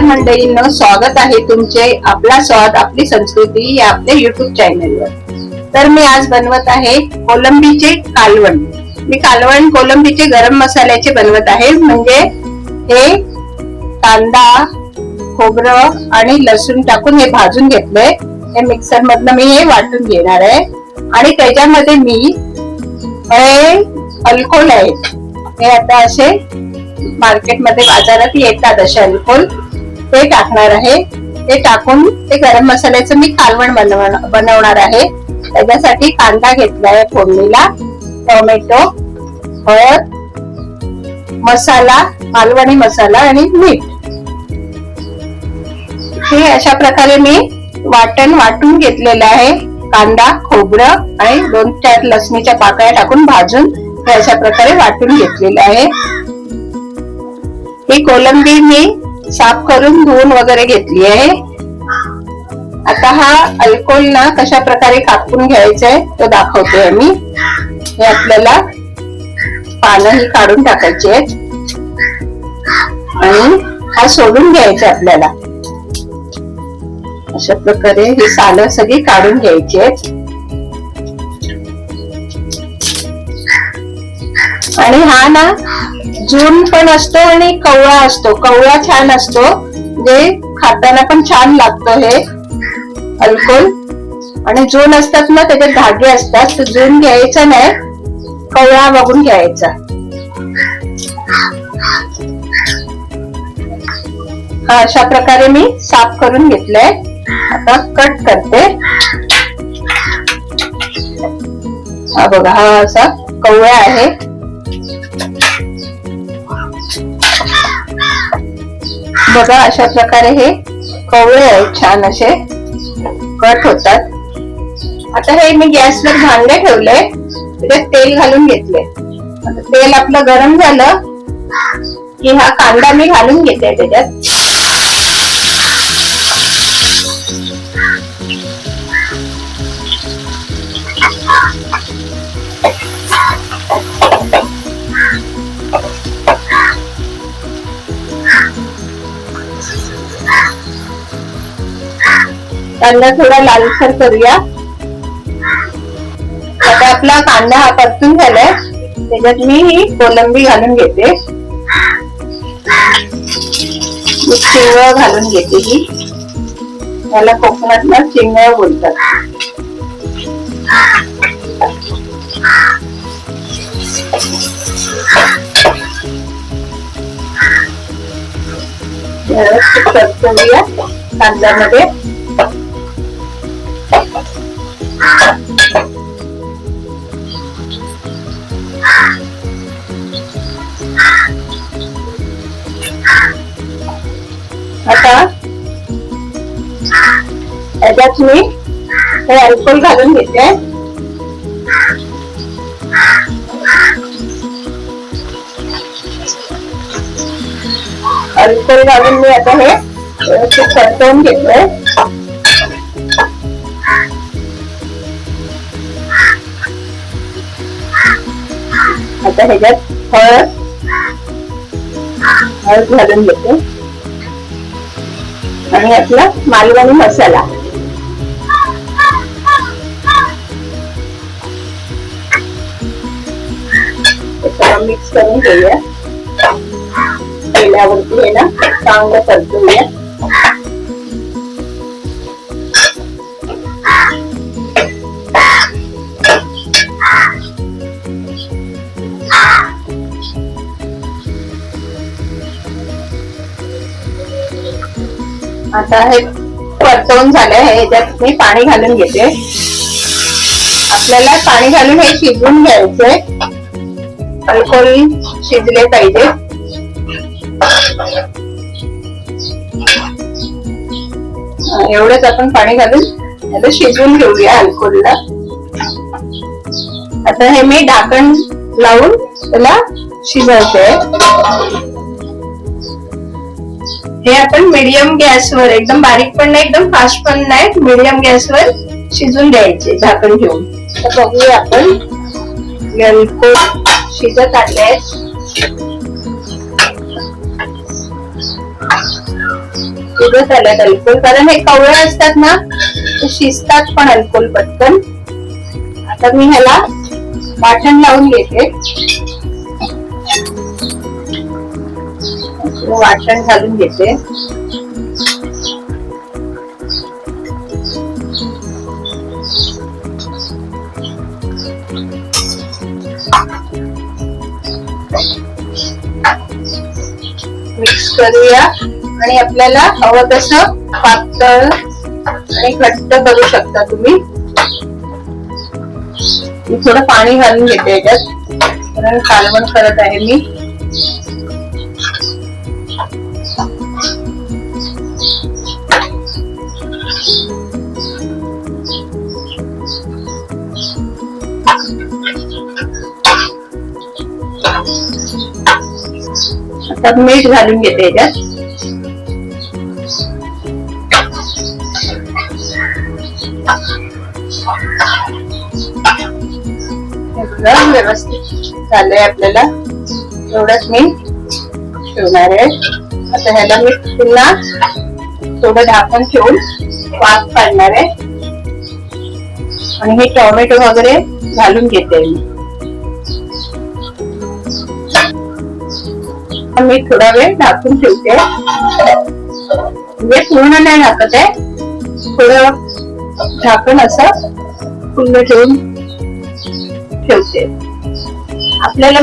मंडळींनो, स्वागत आहे तुमचे आपला स्वाद आपली संस्कृती या आपल्या युट्यूब चॅनलवर. तर मी आज बनवत आहे कोलंबीचे कालवण. मी कालवण कोलंबीचे गरम मसाल्याचे बनवत आहे. म्हणजे हे कांदा, खोबरं आणि लसूण टाकून हे भाजून घेतलंय. हे मिक्सर मधनं मी हे वाटून घेणार आहे आणि त्याच्यामध्ये मी अल्कोहोल आहे. हे आता असे मार्केटमध्ये बाजारात येतात असे अल्कोहोल, ते टाकणार आहे. ते टाकून ते गरम मसाल्याचं मी कालवण बनवणार आहे. त्याच्यासाठी कांदा घेतलाय फोडणीला, टोमॅटो, हळद, मसाला, मालवणी मसाला आणि मीठ. हे अशा प्रकारे मी वाटून घेतलेलं आहे. कांदा, खोबरं आणि 2-4 लसणीच्या पाकळ्या टाकून भाजून हे अशा प्रकारे वाटून घेतलेलं आहे. ही कोलंबी मी साफ करून धुवून वगैरे घेतली आहे. आता हा अल्कोहोल ना कशा प्रकारे कापून घ्यायचंय तो दाखवते मी. हे आपल्याला पानंही काढून टाकायची आहेत आणि हा सोडून घ्यायचा आपल्याला. अशा प्रकारे ही सालं सगळी काढून घ्यायची आहेत. आणि हा ना जून पण असतो आणि कवळा असतो. कवळा छान असतो, जे खाताना पण छान लागतो हे अल्कोहोल. आणि जून असतात ना त्याच्यात धागे असतात, तर जून घ्यायचा नाही, कवळा बघून घ्यायचा. हा अशा प्रकारे मी साफ करून घेतलंय. आता कट करते. हा बघा, हा असा कवळा आहे. बघा अशा प्रकारे हे कवळे आहेत, छान असे कट होतात. आता हे मी गॅसवर भांडे ठेवले, त्याच्यात तेल घालून घेतले. आता तेल आपलं गरम झालं की हा कांदा मी घालून घेते त्याच्यात. कांदा थोडा लालसर करूया. आता आपला कांदा हा परतून झालाय, त्याच्यात मी ही कोलंबी घालून घेते. मी चिंगळ घालून घेते. ही याला कोकणातला चिंगळ बोलतात. परतूया कांद्यामध्ये. आता याच्यात मी हे अल्कोहोल घालून घेते. अल्कोहोल घालून मी आता हे परतवून घेतोय. आता ह्याच्यात हळद घालून घेते आणि आपला मालवणी मसाला. मिक्स करून घेऊया. तेलावरती हे ना चांगलं परतूया. आता हे परतवून झालंय. ह्याच्यात मी पाणी घालून घेते. आपल्याला पाणी घालून हे शिजवून घ्यायचंय. अल्कोहोल शिजले पाहिजे. एवढंच आपण पाणी घालून आता शिजवून घेऊया अल्कोहोलला. आता हे मी ढाकण लावून त्याला शिजवते. हे आपण मीडियम गॅसवर, एकदम बारीक पण नाही एकदम फास्ट पण नाही, मीडियम गॅसवर शिजून द्यायचे झाकण ठेवून. तर बघूया आपण अल्कोहोल शिजत आले. शिजत आल्यात अल्कोहोल, कारण हे कवळे असतात ना ते शिजतात पण अल्कोहोल पटकन. आता मी ह्याला वाटण लावून घेते. वाटण घालून घेते. मिक्स करूया आणि आपल्याला हवं तसं पातळ आणि घट्ट करू शकता तुम्ही. मी थोडं पाणी घालून घेते याच्यात, कारण कालवण करत आहे मी. आता मीठ घालून घेते याच्यात. व्यवस्थित झालंय आपल्याला, एवढंच मी ठेवणार आहे. आता ह्याला मी पुन्हा थोडं झाकण ठेवून वाफ काढणार आहे आणि हे टोमॅटो वगैरे घालून घेते मी थोडा वेळ झाकून ठेवते. म्हणजे पूर्ण नाही झाकत आहे, थोडं झाकण असं खुलं ठेवून ठेवते. आपल्याला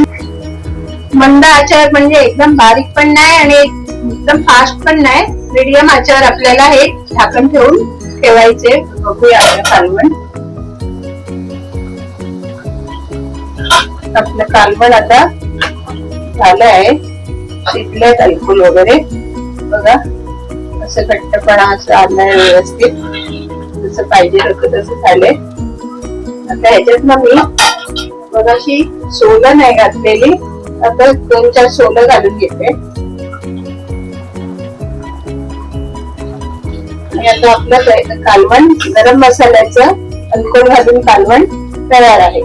मंद आचेवर, म्हणजे एकदम बारीक पण नाही आणि एकदम फास्ट पण नाही, मीडियम आचेवर आपल्याला हे झाकण ठेवून ठेवायचे. बघूया आपलं कालवण. आपलं कालवण आता झालं आहे. शिजलेत अल्कोहोल वगैरे, बघा असं घट्टपणा असं आलाय व्यवस्थित, जसं पाहिजे होतं तसं झालंय. आता ह्याच्यात ना मी बघाशी सोलं नाही घातलेली, आता 2-4 सोलं घालून घेते. आणि आता आपलं कालवण, गरम मसाल्याचं अल्कोहोल घालून कालवण तयार आहे.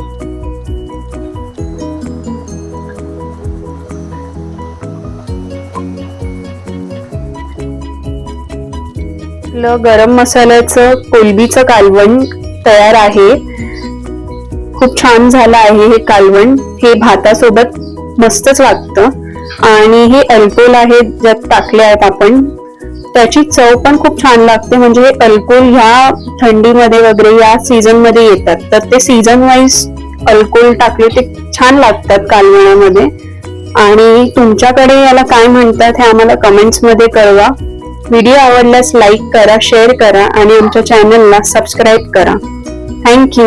गरम मसाल्याचं कोलंबीचं कालवण तयार आहे. खूप छान झालं आहे हे कालवण. हे भातासोबत मस्तच लागतं आणि हे अल्कोहोल आहे ज्यात टाकले आहेत आपण, त्याची चव पण खूप छान लागते. म्हणजे हे अल्कोहोल ह्या थंडीमध्ये वगैरे या सीझन मध्ये येतात, तर ते सीझन वाईज अल्कोहोल टाकले ते छान लागतात कालवणामध्ये. आणि तुमच्याकडे याला काय म्हणतात हे आम्हाला कमेंट्स मध्ये कळवा. व्हिडिओ आवडल्यास लाईक करा, शेअर करा आणि आमच्या चॅनलला सबस्क्राईब करा. थँक्यू.